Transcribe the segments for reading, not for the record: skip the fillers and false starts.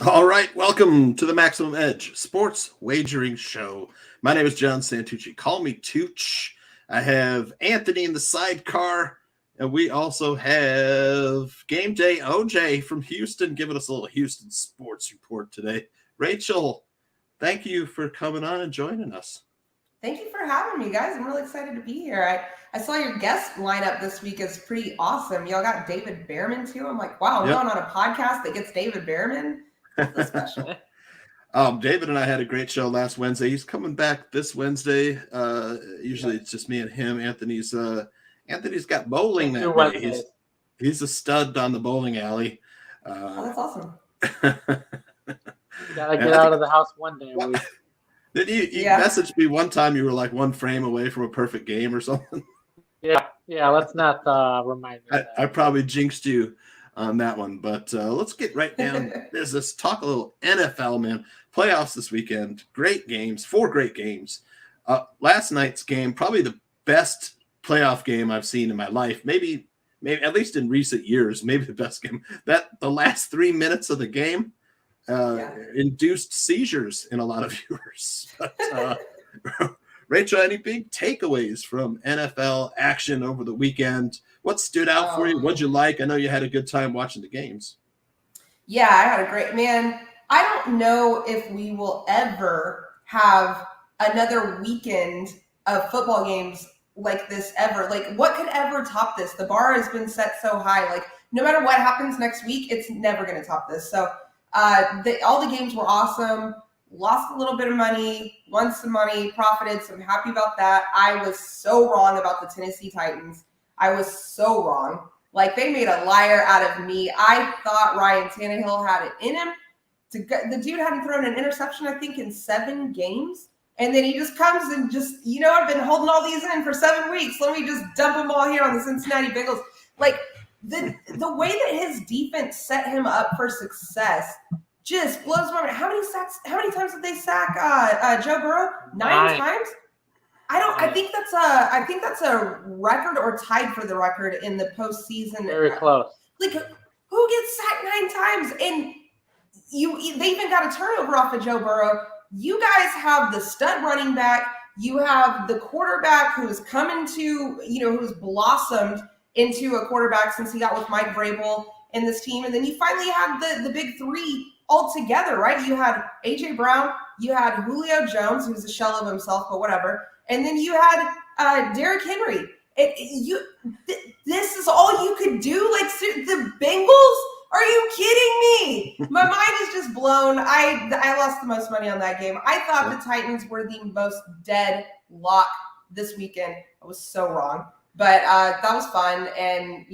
All right, welcome to the Maximum Edge Sports Wagering Show. My name is John Santucci. Call me Tooch. I have Anthony in the sidecar, and we also have Game Day OJ from Houston giving us a little Houston sports report today. Rachel, thank you for coming on and joining us. Thank you for having me, guys. I'm really excited to be here. I saw your guest lineup this week is pretty awesome. Y'all got David Behrman too. I'm like, wow, I'm Yep. going on a podcast that gets David Behrman. That's special. David and I had a great show last Wednesday. He's coming back this Wednesday. Usually it's just me and him. Anthony's got bowling that day. He's a stud on the bowling alley. Oh, that's awesome. You gotta get out of the house one day a week. Did you messaged me one time? You were like one frame away from a perfect game or something. Yeah. Let's not remind me. I probably jinxed you on that one, but let's get right down to business. Talk a little NFL, man. Playoffs this weekend. Great games. 4 great games. Last night's game, probably the best playoff game I've seen in my life. Maybe at least in recent years, maybe the best game. That the last 3 minutes of the game induced seizures in a lot of viewers. But, Rachel, any big takeaways from NFL action over the weekend? What stood out for you? What'd you like? I know you had a good time watching the games. Yeah, I had a great man. I don't know if we will ever have another weekend of football games like this ever. Like, what could ever top this? The bar has been set so high. Like, no matter what happens next week, it's never going to top this. So all the games were awesome. Lost a little bit of money, won some money, profited. So I'm happy about that. I was so wrong about the Tennessee Titans. I was so wrong. Like, they made a liar out of me. I thought Ryan Tannehill had it in him. The dude hadn't thrown an interception, I think, in 7 games. And then he just comes and just, I've been holding all these in for 7 weeks. Let me just dump them all here on the Cincinnati Bengals. Like, the way that his defense set him up for success just blows my mind. How many times did they sack Joe Burrow? 9 times? I think that's a record or tied for the record in the postseason. Very close. Like, who gets sacked 9 times? And they even got a turnover off of Joe Burrow. You guys have the stud running back. You have the quarterback who's coming to, who's blossomed into a quarterback since he got with Mike Vrabel in this team. And then you finally had the big 3 all together, right? You had A.J. Brown. You had Julio Jones, who's a shell of himself, but whatever. And then you had Derrick Henry. This is all you could do? Like, the Bengals? Are you kidding me? My mind is just blown. I lost the most money on that game. I thought the Titans were the most dead lock this weekend. I was so wrong. But that was fun. And,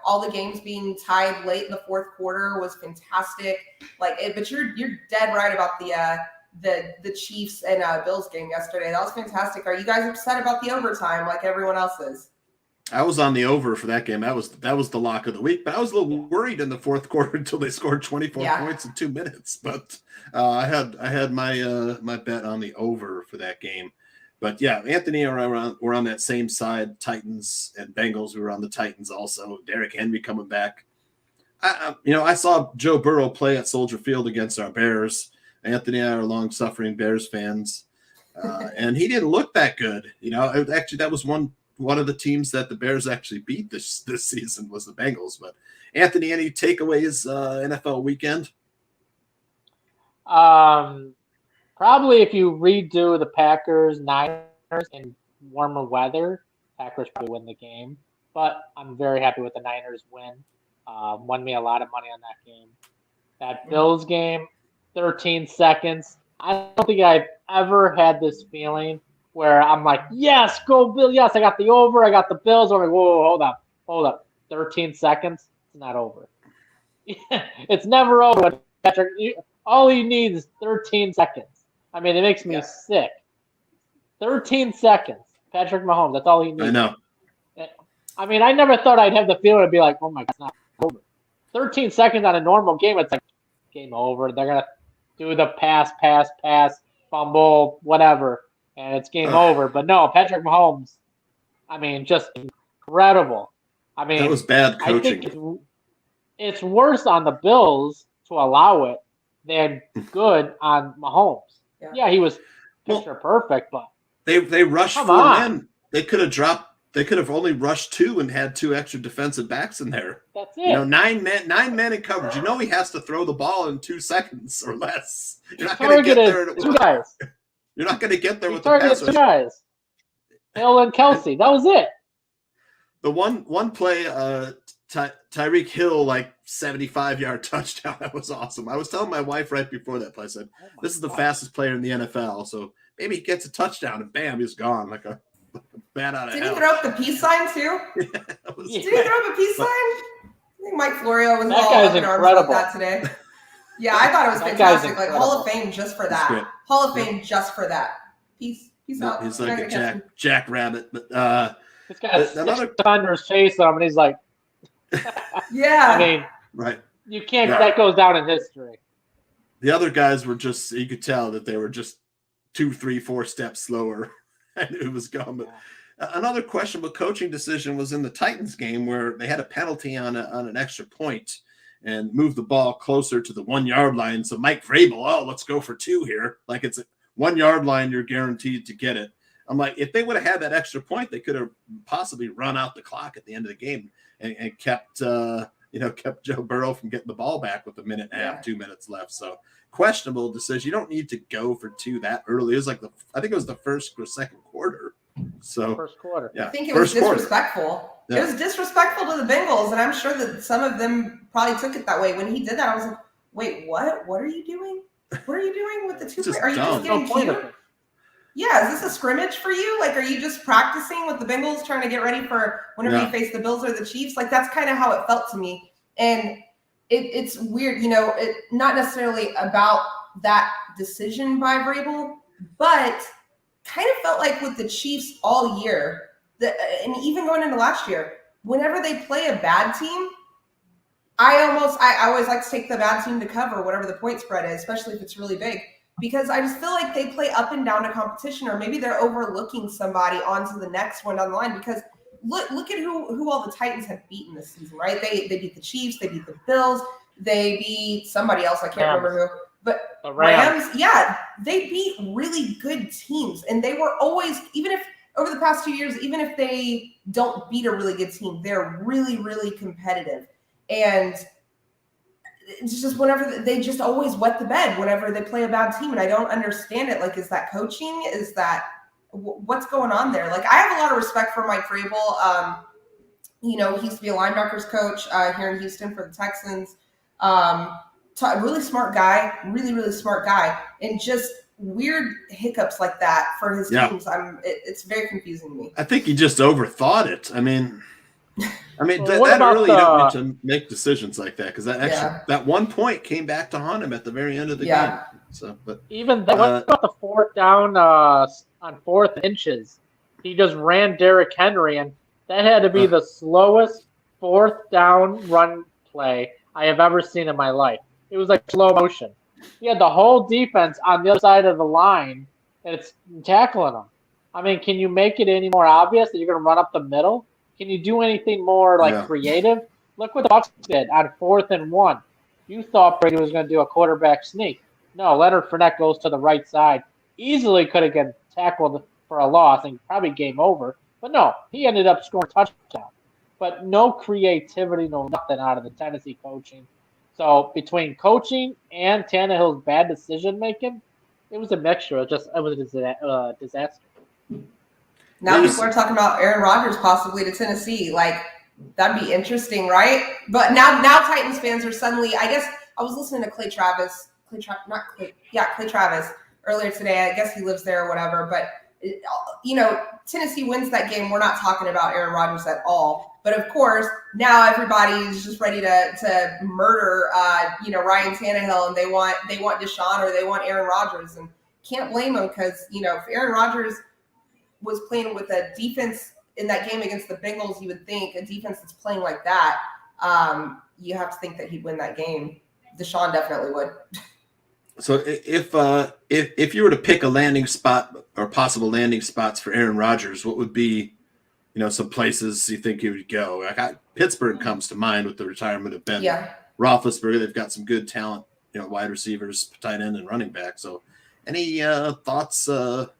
all the games being tied late in the fourth quarter was fantastic. But you're dead right about the Chiefs and Bills game yesterday. That was fantastic. Are you guys upset about the overtime like everyone else is? I was on the over for that game. That was the lock of the week. But I was a little worried in the fourth quarter until they scored 24 points in 2 minutes. But I had my bet on the over for that game. But yeah, Anthony and I were on that same side. Titans and Bengals. We were on the Titans also. Derrick Henry coming back. I saw Joe Burrow play at Soldier Field against our Bears. Anthony and I are long-suffering Bears fans, and he didn't look that good. Actually, that was one of the teams that the Bears actually beat this season was the Bengals. But Anthony, any takeaways NFL weekend? Probably if you redo the Packers-Niners in warmer weather, Packers probably win the game. But I'm very happy with the Niners win. Won me a lot of money on that game. That Bills game, 13 seconds. I don't think I've ever had this feeling where I'm like, yes, go Bill. Yes, I got the over. I got the Bills. I'm like, whoa, hold up. 13 seconds. It's not over. It's never over. Patrick, all you need is 13 seconds. I mean, it makes me sick. 13 seconds. Patrick Mahomes, that's all he needs. I know. I mean, I never thought I'd have the feeling to be like, oh my God, it's not over. 13 seconds on a normal game, it's like game over. They're going to do the pass, fumble, whatever, and it's game over. But no, Patrick Mahomes, I mean, just incredible. I mean, that was bad coaching. I think it's worse on the Bills to allow it than good on Mahomes. Yeah, he was picture perfect, but they rushed come 4 on. men. They could have dropped. They could have only rushed 2 and had 2 extra defensive backs in there. That's it. You know, 9 men in coverage. You know he has to throw the ball in 2 seconds or less. You're not going to get there. Two guys. You're not going to get there He with the pass. 2 guys. Hill and Kelsey. That was it. The one play, Tyreek Hill, like 75-yard touchdown. That was awesome. I was telling my wife right before that play, I said, this is the fastest player in the NFL. So maybe he gets a touchdown and bam, he's gone like a bat out of hell. Did he throw up the peace sign too? Did he throw up a peace sign? I think Mike Florio was all up in arms about that today. Yeah, I thought it was fantastic. Like Hall of Fame just for that. Hall of Fame just for that. Peace out. He's like a jackrabbit. But this guy another Thunder's chase him, and he's like, yeah. I mean, right. You can't. Yeah. That goes down in history. The other guys were just. You could tell that they were just 2, 3, 4 steps slower, and it was gone. But another questionable coaching decision was in the Titans game where they had a penalty on an extra point and moved the ball closer to the 1-yard line. So Mike Vrabel, let's go for 2 here. Like it's a 1-yard line, you're guaranteed to get it. I'm like, if they would have had that extra point, they could have possibly run out the clock at the end of the game and kept kept Joe Burrow from getting the ball back with 1.5 minutes, 2 minutes left. So questionable decision. You don't need to go for 2 that early. It was like I think it was the first or second quarter. So first quarter. Yeah, I think it was disrespectful. Yeah. It was disrespectful to the Bengals, and I'm sure that some of them probably took it that way. When he did that, I was like, wait, what? What are you doing? What are you doing with the 2 players? Are you just getting cute? Yeah, is this a scrimmage for you? Like, are you just practicing with the Bengals, trying to get ready for whenever you face the Bills or the Chiefs? Like, that's kind of how it felt to me. And it's weird, not necessarily about that decision by Vrabel, but kind of felt like with the Chiefs all year, and even going into last year, whenever they play a bad team, I always like to take the bad team to cover whatever the point spread is, especially if it's really big, because I just feel like they play up and down a competition, or maybe they're overlooking somebody onto the next one down the line. Because look at who all the Titans have beaten this season, right? They beat the Chiefs, they beat the Bills, they beat somebody else, I can't remember who, but the Rams, yeah, they beat really good teams, and they were always, even if over the past 2 years, even if they don't beat a really good team, they're really, really competitive. And it's just whenever they just always wet the bed whenever they play a bad team. And I don't understand it. Like, is that coaching? Is that what's going on there? Like, I have a lot of respect for Mike Vrabel. He used to be a linebackers coach here in Houston for the Texans. Really smart guy, really, really smart guy. And just weird hiccups like that for his teams. It's very confusing to me. I think he just overthought it. I mean, that early you don't need to make decisions like that, because that 1 point came back to haunt him at the very end of the game. So, but even what about the 4th down on 4th inches? He just ran Derrick Henry, and that had to be the slowest 4th down run play I have ever seen in my life. It was like slow motion. He had the whole defense on the other side of the line, and it's tackling him. I mean, can you make it any more obvious that you're going to run up the middle? Can you do anything more creative? Look what the Bucs did on 4th and 1. You thought Brady was going to do a quarterback sneak. No, Leonard Fournette goes to the right side. Easily could have gotten tackled for a loss and probably game over. But no, he ended up scoring a touchdown. But no creativity, no nothing out of the Tennessee coaching. So between coaching and Tannehill's bad decision making, it was a mixture. It was a disaster. Now people are talking about Aaron Rodgers possibly to Tennessee. Like, that'd be interesting, right? But now Titans fans are suddenly, I guess I was listening to Clay Travis earlier today. I guess he lives there or whatever. But, Tennessee wins that game. We're not talking about Aaron Rodgers at all. But, of course, now everybody is just ready to murder, Ryan Tannehill, and they want Deshaun or they want Aaron Rodgers. And can't blame them, because, if Aaron Rodgers was playing with a defense in that game against the Bengals, you would think a defense that's playing like that, you have to think that he'd win that game. Deshaun definitely would. So if you were to pick a landing spot or possible landing spots for Aaron Rodgers, what would be, some places you think he would go? Pittsburgh comes to mind with the retirement of Ben Roethlisberger. They've got some good talent wide receivers, tight end, and running back. So, any thoughts of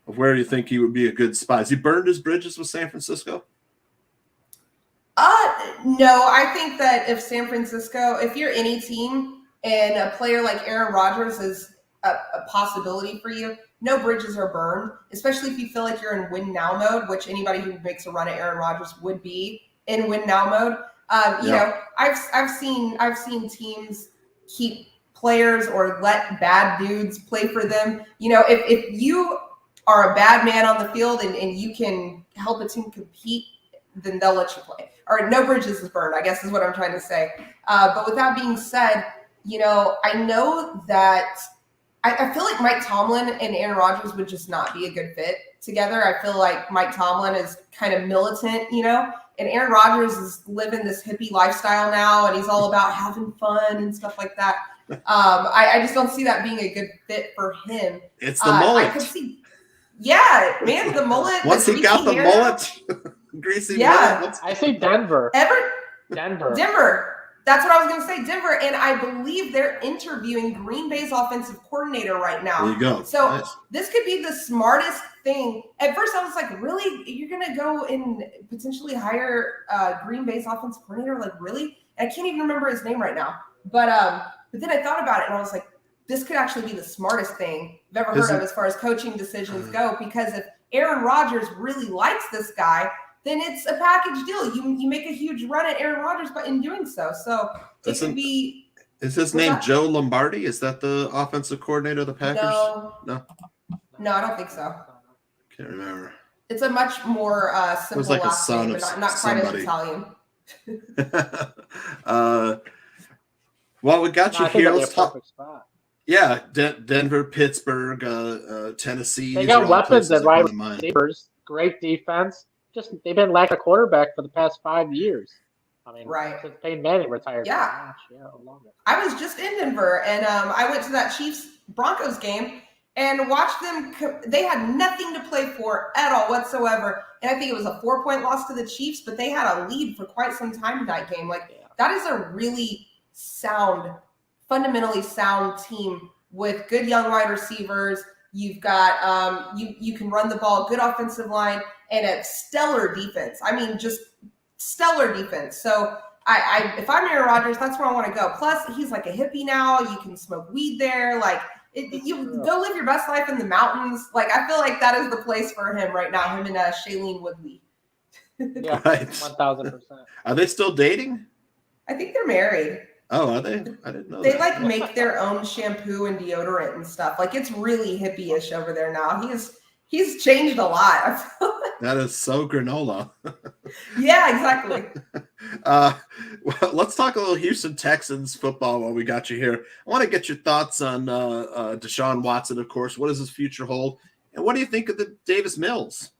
where you think he would be a good spot? Has he burned his bridges with San Francisco? No, I think that if you're any team and a player like Aaron Rodgers is a possibility for you, no bridges are burned, especially if you feel like you're in win now mode, which anybody who makes a run at Aaron Rodgers would be in win now mode. You know, I've seen teams keep players or let bad dudes play for them. You know, if you are a bad man on the field and you can help a team compete, then they'll let you play. Or no bridges is burned, I guess is what I'm trying to say. But with that being said, you know, I know that I feel like Mike Tomlin and Aaron Rodgers would just not be a good fit together. I feel like Mike Tomlin is kind of militant, you know, and Aaron Rodgers is living this hippie lifestyle now, and he's all about having fun and stuff like that. I just don't see that being a good fit for him. It's the mullet. I could see, yeah, man, the mullet. Once he got the mullet, greasy mullet. I say Denver. Denver. That's what I was going to say, Denver. And I believe they're interviewing Green Bay's offensive coordinator right now. There you go. So nice. This could be the smartest thing. At first, I was like, really? You're going to go and potentially hire Green Bay's offensive coordinator? Like, really? And I can't even remember his name right now. But then I thought about it, and I was like, this could actually be the smartest thing I've ever heard of as far as coaching decisions go. Because if Aaron Rodgers really likes this guy, then it's a package deal. You make a huge run at Aaron Rodgers, but in doing so. So it could be. Is his name Joe Lombardi? Is that the offensive coordinator of the Packers? No, I don't think so. Can't remember. It's a much more simple. It was like a last son name, of but not quite as somebody. Italian. Well, we got you here. Let's talk. Spot. Yeah, Denver, Pittsburgh, Tennessee. They got weapons at wide receivers. Great defense. Just they've been lacking a quarterback for the past 5 years. I mean, right. Since Peyton Manning retired. Yeah. Longer. I was just in Denver, and I went to that Chiefs-Broncos game and watched them. They had nothing to play for at all whatsoever, and I think it was a 4-point loss to the Chiefs, but they had a lead for quite some time in that game. That is a really fundamentally sound team with good young wide receivers. You've got you can run the ball, good offensive line, and a stellar defense. I mean, just stellar defense. So if I'm Aaron Rodgers, that's where I want to go. Plus, he's like a hippie now. You can smoke weed there. You go live your best life in the mountains. I feel like that is the place for him right now. Him and Shailene Woodley. Yeah, right. 1,000%. Are they still dating? I think they're married. Oh, are they? I didn't know they that. make their own shampoo and deodorant and stuff. It's really hippie-ish over there now. He's changed a lot. I feel like. That is so granola. Yeah, exactly. Well, let's talk a little Houston Texans football while we got you here. I want to get your thoughts on Deshaun Watson, of course. What does his future hold? And what do you think of the Davis Mills?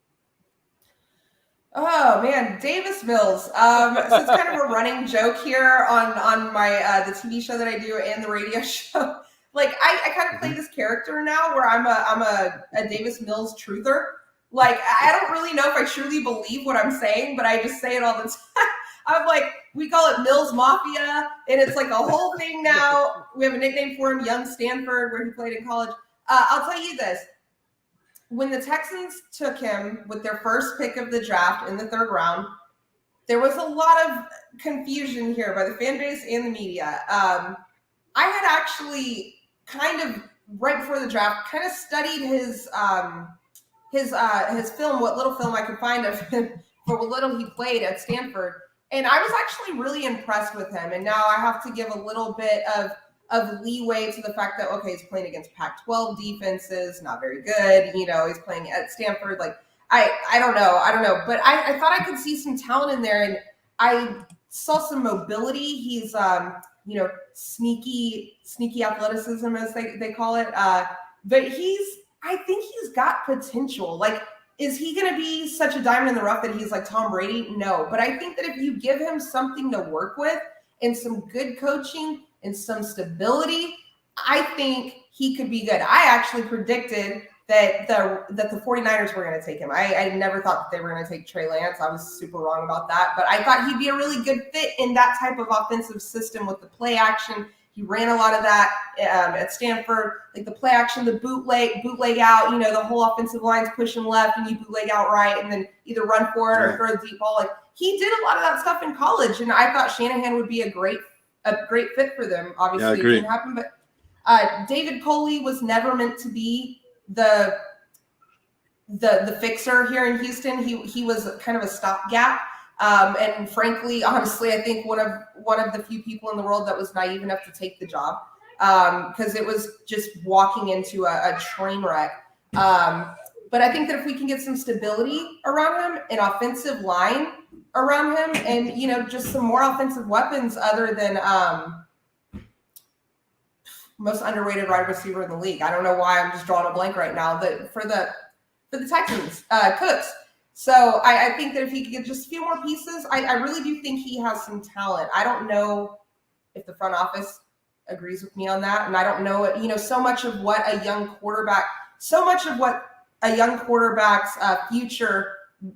Oh man, Davis Mills. So it's kind of a running joke here on my the TV show that I do and the radio show. I kind of play this character now where I'm a Davis Mills truther. I don't really know if I truly believe what I'm saying, but I just say it all the time. I'm we call it Mills Mafia, and it's a whole thing now. We have a nickname for him, Young Stanford, where he played in college. I'll tell you this. When the Texans took him with their first pick of the draft in the 3rd round, there was a lot of confusion here by the fan base and the media. I had actually kind of right before the draft kind of studied his film, what little film I could find of him for what little he played at Stanford, and I was actually really impressed with him. And now I have to give a little bit of leeway to the fact that, okay, he's playing against Pac-12 defenses, not very good. He's playing at Stanford. I don't know. But I thought I could see some talent in there, and I saw some mobility. He's, sneaky athleticism, as they call it. But I think he's got potential. Is he going to be such a diamond in the rough that he's like Tom Brady? No. But I think that if you give him something to work with and some good coaching and some stability, I think he could be good. I actually predicted that the 49ers were going to take him. I never thought that they were going to take Trey Lance. I was super wrong about that. But I thought he'd be a really good fit in that type of offensive system with the play action He ran a lot of that at Stanford, like the play action, the bootleg out, the whole offensive line's pushing left and you bootleg out right and then either run for it or throw the deep ball. Like he did a lot of that stuff in college, and I thought Shanahan would be a great fit for them. Obviously, it didn't happen, but David Coley was never meant to be the fixer here in Houston. He was kind of a stopgap. And frankly, honestly, I think one of the few people in the world that was naive enough to take the job, because it was just walking into a train wreck. But I think that if we can get some stability around him, an offensive line around him, and just some more offensive weapons other than most underrated wide receiver in the league. I don't know why I'm just drawing a blank right now. For the Texans, Cooks. So I think that if he could get just a few more pieces, I really do think he has some talent. I don't know if the front office agrees with me on that. And I don't know, so much of what a young quarterback's future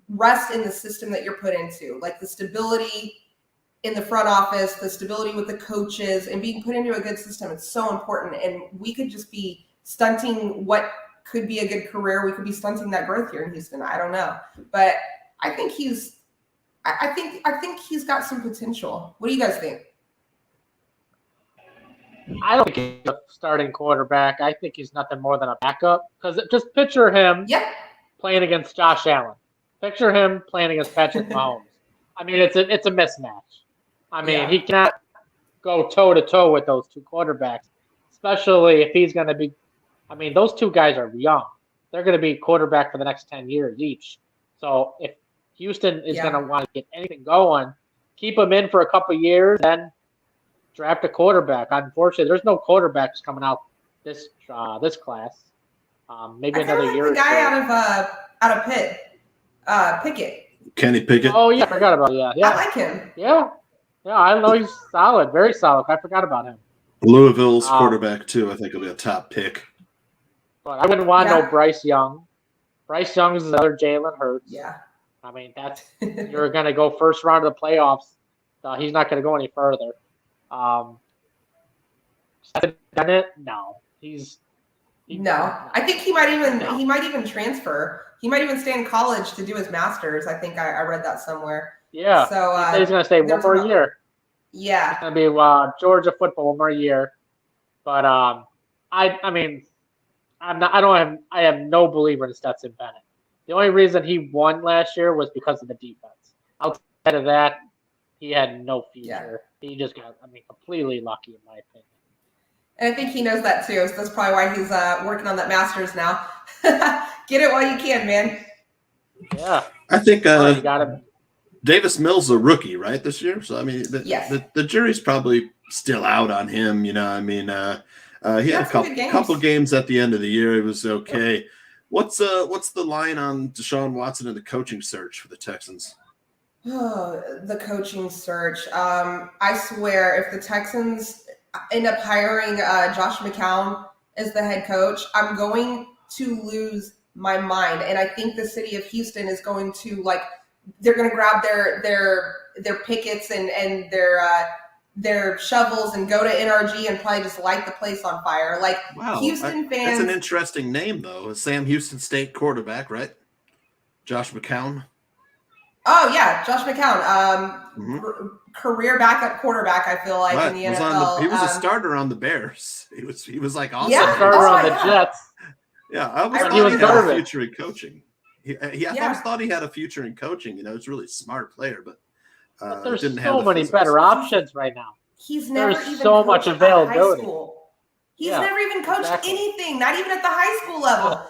rests in the system that you're put into, like the stability in the front office, the stability with the coaches, and being put into a good system. It's so important. And we could just be stunting what could be a good career. We could be stunting that growth here in Houston. I don't know, but I think he's got some potential. What do you guys think? I don't think he's a starting quarterback. I think he's nothing more than a backup. Because just picture him playing against Josh Allen. Picture him playing against Patrick Mahomes. I mean, it's a mismatch. I mean, he cannot go toe to toe with those two quarterbacks, especially if he's going to be. I mean, those two guys are young. They're going to be quarterback for the next 10 years each. So if Houston is going to want to get anything going, keep them in for a couple of years, then draft a quarterback. Unfortunately, there's no quarterbacks coming out this class. Maybe another year. The guy out of Pickett. Kenny Pickett. Oh yeah, I forgot about it. Yeah. I like him. Yeah, I know he's solid, very solid. I forgot about him. Louisville's quarterback too. I think will be a top pick. But I wouldn't want no Bryce Young. Bryce Young is another Jalen Hurts. Yeah. I mean, you're going to go first round of the playoffs. He's not going to go any further. Bennett, no. No. I think he might even transfer. He might even stay in college to do his master's. I think I read that somewhere. Yeah. So he's going to stay one more year. Yeah. It's going to be Georgia football one more year. But I mean. I am no believer in Stetson Bennett. The only reason he won last year was because of the defense. Outside of that, he had no future. Yeah. He just got, completely lucky in my opinion. And I think he knows that too. So that's probably why he's working on that master's now. Get it while you can, man. Yeah. I think Davis Mills a rookie, right, this year? So, the jury's probably still out on him, He had a couple games at the end of the year. It was okay. What's the line on Deshaun Watson and the coaching search for the Texans? Oh, the coaching search. I swear, if the Texans end up hiring Josh McCown as the head coach, I'm going to lose my mind. And I think the city of Houston is going to they're going to grab their pickets and their shovels and go to NRG and probably just light the place on fire. Houston fans. That's an interesting name, though. Sam Houston State quarterback, right? Josh McCown. Oh yeah, Josh McCown, career backup quarterback. I feel like in the NFL. He was a starter on the Bears. He was like awesome. Yeah, starter on the Jets. Yeah, I always thought he had a future in coaching. I always thought he had a future in coaching. He's a really smart player, but there's so many better options right now. He's never There's even so much availability. He's never even coached anything, not even at the high school level.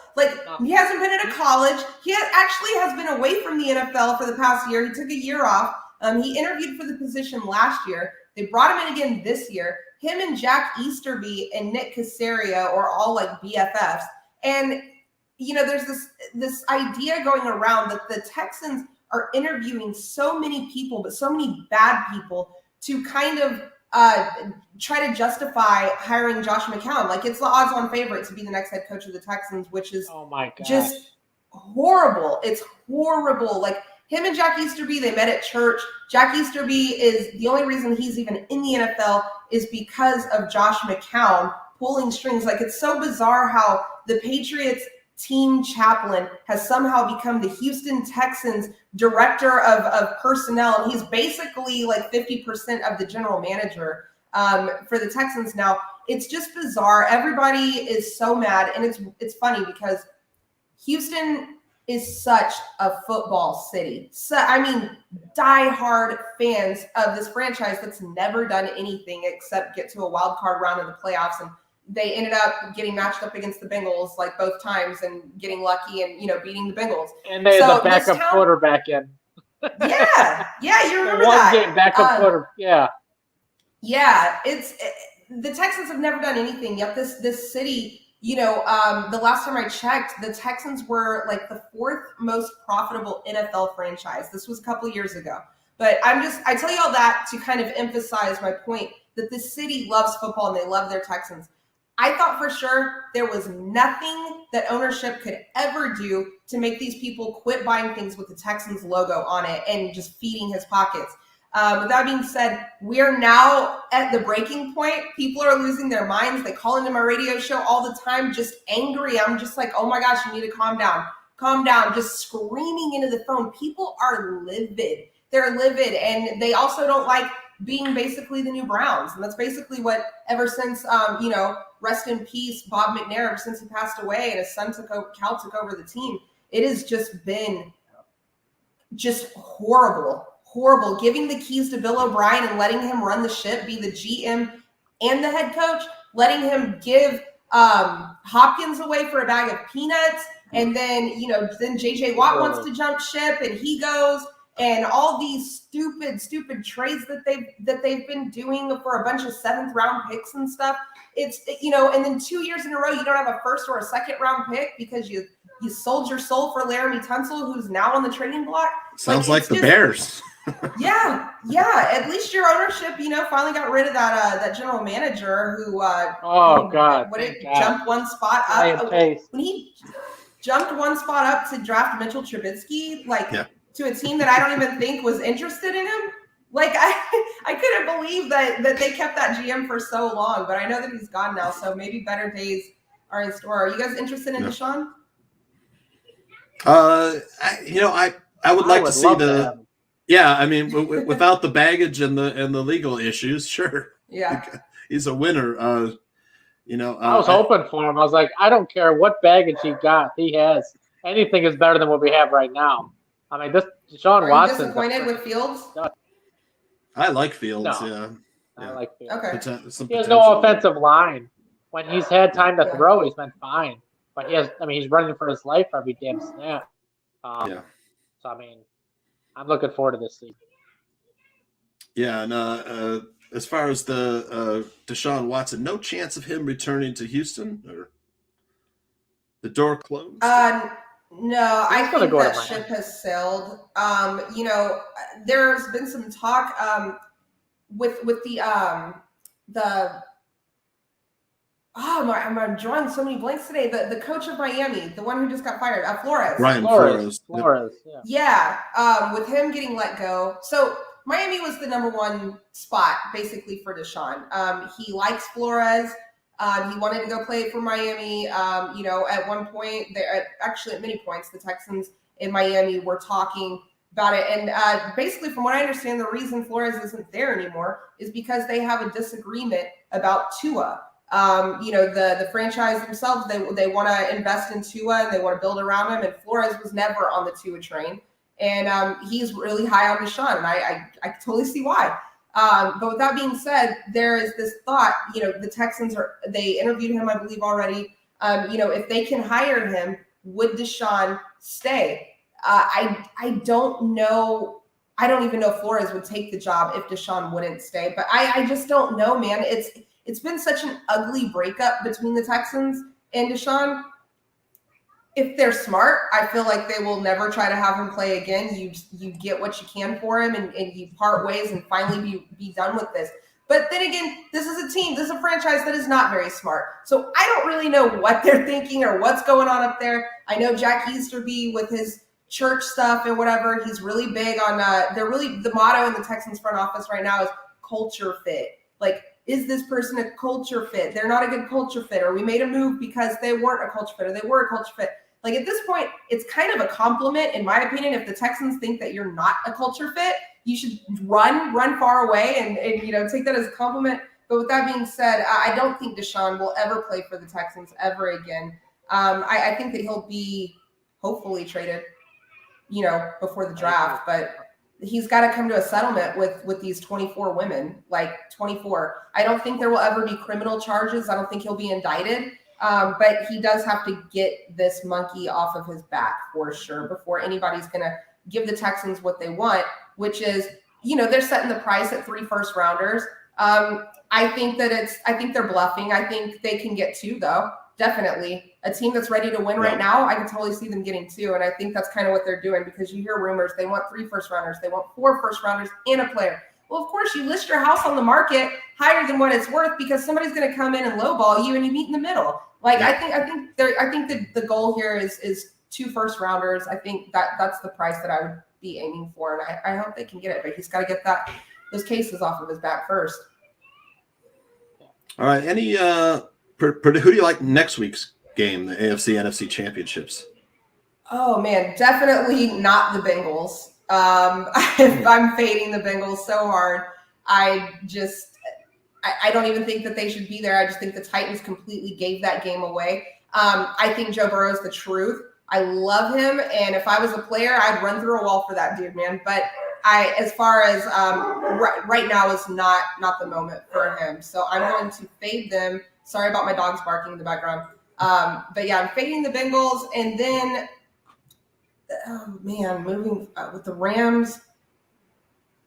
He hasn't been at a college. He has been away from the NFL for the past year. He took a year off. He interviewed for the position last year. They brought him in again this year. Him and Jack Easterby and Nick Caserio are all BFFs. And, there's this idea going around that the Texans are interviewing so many people, but so many bad people to kind of try to justify hiring Josh McCown. It's the odds-on favorite to be the next head coach of the Texans, which is just horrible. It's horrible. him and Jack Easterby, they met at church. Jack Easterby is the only reason he's even in the NFL is because of Josh McCown pulling strings. Like, it's so bizarre how the Patriots team chaplain has somehow become the Houston Texans director of personnel. And he's basically like 50% of the general manager for the Texans now. It's just bizarre. Everybody is so mad. And it's funny because Houston is such a football city. So, I mean, diehard fans of this franchise that's never done anything except get to a wild card round in the playoffs. And they ended up getting matched up against the Bengals like both times and getting lucky and, beating the Bengals. And they had the backup quarterback in. Yeah, you remember one that. Game backup quarterback, yeah. Yeah, the Texans have never done anything. Yet this city, the last time I checked, the Texans were like the 4th most profitable NFL franchise. This was a couple years ago. But I tell you all that to kind of emphasize my point that this city loves football and they love their Texans. I thought for sure there was nothing that ownership could ever do to make these people quit buying things with the Texans logo on it and just feeding his pockets. With that being said, we're now at the breaking point. People are losing their minds. They call into my radio show all the time, just angry. I'm just like, oh my gosh, you need to calm down. Calm down. Just screaming into the phone. People are livid. They're livid. And they also don't like being basically the new Browns. And that's basically what, ever since, rest in peace, Bob McNair, ever since he passed away and his son Cal took over the team, it has just been just horrible. Giving the keys to Bill O'Brien and letting him run the ship, be the GM and the head coach, letting him give Hopkins away for a bag of peanuts. And then, then JJ Watt wants to jump ship and he goes, and all these stupid trades that they've been doing for a bunch of 7th round picks and stuff. It's, and then 2 years in a row, you don't have a 1st or a 2nd round pick because you sold your soul for Laramie Tunsil, who's now on the trading block. Sounds like the Bears. Yeah. At least your ownership, finally got rid of that general manager who. Jumped one spot up when he jumped one spot up to draft Mitchell Trubisky, to a team that I don't even think was interested in him. Like I couldn't believe that they kept that GM for so long, but I know that he's gone now, so maybe better days are in store. Are you guys interested in Deshaun? I would like to see the. Yeah, I mean, without the baggage and the legal issues, sure. Yeah, he's a winner. I was hoping for him. I was like, I don't care what baggage he got. He has anything is better than what we have right now. I mean, this Deshaun Watson. Are you disappointed with Fields? I like Fields. No, yeah. I like Fields. Okay. He has no offensive line. When he's had time to throw, he's been fine. But he's running for his life every damn snap. So I mean, I'm looking forward to this season. Yeah, and as far as the Deshaun Watson, no chance of him returning to Houston, or the door closed. No, I think that ship has sailed. There's been some talk with the I'm drawing so many blanks today. The coach of Miami, the one who just got fired, Flores. Ryan Flores. Yeah. With him getting let go. So Miami was the number 1 spot basically for Deshaun. He likes Flores. He wanted to go play for Miami. At one point, at many points, the Texans in Miami were talking about it. And basically, from what I understand, the reason Flores isn't there anymore is because they have a disagreement about Tua. The franchise themselves, they want to invest in Tua and they want to build around him. And Flores was never on the Tua train. And he's really high on Deshaun. And I totally see why. But with that being said, there is this thought, the Texans they interviewed him, I believe already. If they can hire him, would Deshaun stay? I don't know. I don't even know if Flores would take the job if Deshaun wouldn't stay, but I just don't know, man. It's been such an ugly breakup between the Texans and Deshaun. If they're smart, I feel like they will never try to have him play again. You get what you can for him and you part ways and finally be done with this. But then again, this is a team, this is a franchise that is not very smart. So I don't really know what they're thinking or what's going on up there. I know Jack Easterby with his church stuff and whatever. He's really big on the motto in the Texans front office right now is culture fit. Like, is this person a culture fit? They're not a good culture fit, or we made a move because they weren't a culture fit, or they were a culture fit. Like, at this point, it's kind of a compliment, in my opinion. If the Texans think that you're not a culture fit, you should run far away and take that as a compliment. But with that being said, I don't think Deshaun will ever play for the Texans ever again. I think that he'll be hopefully traded, before the draft, but he's got to come to a settlement with these 24 women, like 24. I don't think there will ever be criminal charges. I don't think he'll be indicted. But he does have to get this monkey off of his back for sure before anybody's going to give the Texans what they want, which is, they're setting the price at 3 first-rounders. I think they're bluffing. I think they can get 2, though. Definitely. A team that's ready to win right now, I can totally see them getting 2. And I think that's kind of what they're doing, because you hear rumors. They want 3 first-rounders. They want 4 first-rounders and a player. Well, of course, you list your house on the market higher than what it's worth, because somebody's going to come in and lowball you, and you meet in the middle. Like, I think the goal here is 2 first-rounders. I think that's the price that I would be aiming for, and I hope they can get it. But he's got to get those cases off of his back first. All right. Any who do you like next week's game, the AFC NFC championships? Oh man, definitely not the Bengals. I'm fading the Bengals so hard. I don't even think that they should be there. I just think the Titans completely gave that game away. I think Joe Burrow is the truth. I love him, and if I was a player, I'd run through a wall for that dude, man. But as far as right now is not the moment for him. So I'm going to fade them. Sorry about my dogs barking in the background. But yeah, I'm fading the Bengals, and then moving with the Rams.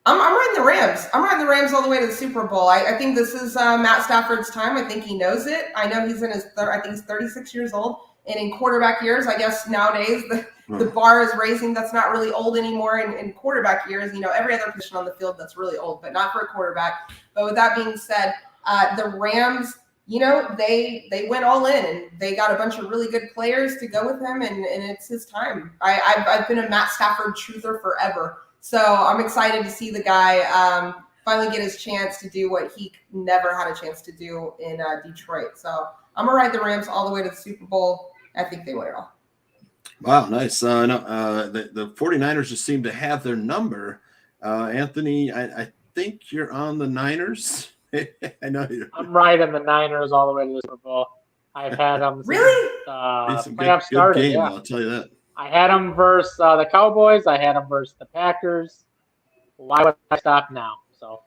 I'm riding the Rams. I'm riding the Rams all the way to the Super Bowl. I think this is Matt Stafford's time. I think he knows it. I know he's in I think he's 36 years old. And in quarterback years, I guess nowadays the bar is raising. That's not really old anymore in quarterback years. Every other position on the field, that's really old, but not for a quarterback. But with that being said, the Rams, they went all in, and they got a bunch of really good players to go with him, and it's his time. I've been a Matt Stafford truther forever. So I'm excited to see the guy finally get his chance to do what he never had a chance to do in Detroit. So I'm going to ride the Rams all the way to the Super Bowl. I think they win it all. Wow, nice. The 49ers just seem to have their number. Anthony, I think you're on the Niners. I know you're. I'm riding the Niners all the way to the Super Bowl. I've had them really? Playoff started. Game, yeah. I'll tell you that. I had them versus the Cowboys. I had them versus the Packers. Why would I stop now? So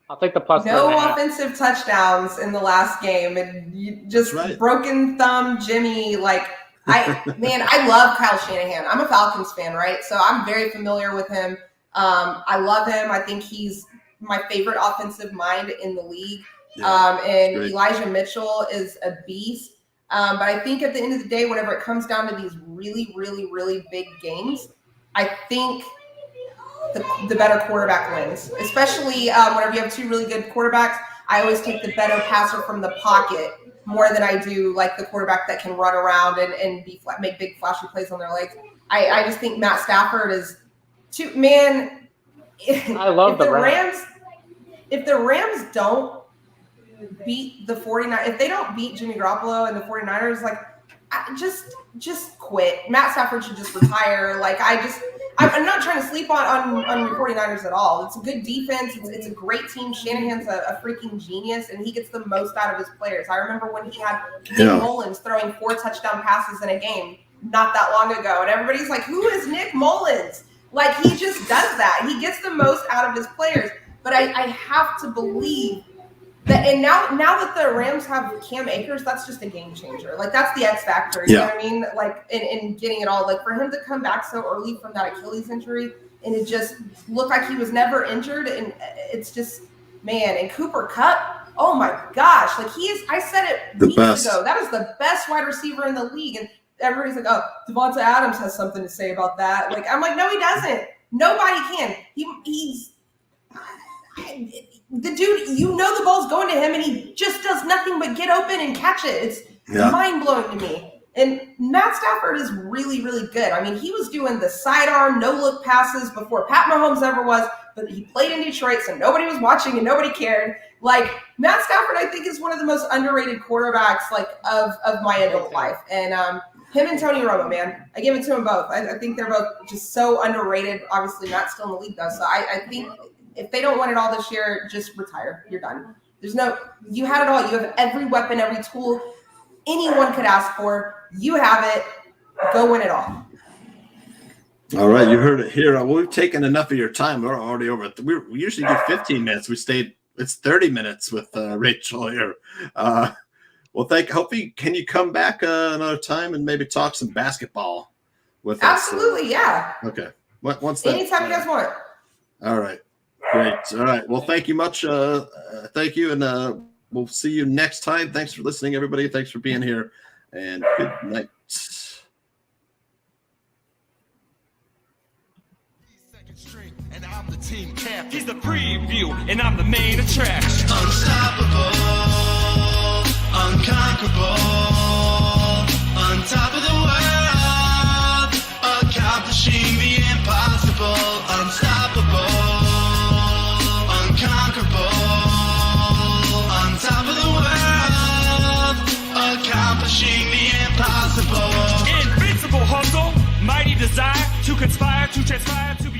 I'll take the plus. No offensive touchdowns in the last game, and you just broken thumb Jimmy. Like I love Kyle Shanahan. I'm a Falcons fan, right? So I'm very familiar with him. I love him. I think he's my favorite offensive mind in the league. And Elijah Mitchell is a beast. But I think at the end of the day, whenever it comes down to these really, really, really big games, I think the better quarterback wins. Especially whenever you have 2 really good quarterbacks, I always take the better passer from the pocket more than I do like the quarterback that can run around and make big flashy plays on their legs. I just think Matt Stafford is too, man. I love the Rams. If the Rams don't beat the 49ers, if they don't beat Jimmy Garoppolo and the 49ers, like, just quit. Matt Stafford should just retire. Like, I'm not trying to sleep on the 49ers at all. It's a good defense. It's a great team. Shanahan's a freaking genius, and he gets the most out of his players. I remember when he had Nick Mullins throwing 4 touchdown passes in a game not that long ago, and everybody's like, who is Nick Mullins? Like, he just does that. He gets the most out of his players. But I have to believe that, and now that the Rams have Cam Akers, that's just a game changer. Like, that's the X factor. You know what I mean? Like, in getting it all. Like, for him to come back so early from that Achilles injury, and it just looked like he was never injured, and it's just, man. And Cooper Kupp, oh my gosh, like, I said it weeks ago. That is the best wide receiver in the league, and everybody's like, oh, Devonta Adams has something to say about that. Like, I'm like, no, he doesn't. Nobody can. The dude, the ball's going to him, and he just does nothing but get open and catch it. It's mind-blowing to me. And Matt Stafford is really, really good. I mean, he was doing the sidearm, no-look passes before Pat Mahomes ever was, but he played in Detroit, so nobody was watching and nobody cared. Like, Matt Stafford, I think, is one of the most underrated quarterbacks, like, of my adult life. And him and Tony Romo, man, I give it to them both. I think they're both just so underrated. Obviously, Matt's still in the league, though, so I think if they don't win it all this year, just retire. You're done. You had it all. You have every weapon, every tool anyone could ask for. You have it. Go win it all. All right, you heard it here. We've taken enough of your time. We're already over. We usually do 15 minutes. We stayed. It's 30 minutes with Rachel here. Well, can you come back another time and maybe talk some basketball with us? Absolutely, yeah. Okay. Once that, anytime you guys want. All right. Great. All right. Well, thank you much. Thank you, and we'll see you next time. Thanks for listening, everybody. Thanks for being here, and good night. And I'm the team captain. He's the preview, and I'm the main attraction. Unstoppable, unconquerable, on top of the world, accomplishing the impossible. Unstoppable, unconquerable, on top of the world, accomplishing the impossible. Invincible hustle, mighty desire to conspire, to transpire, to be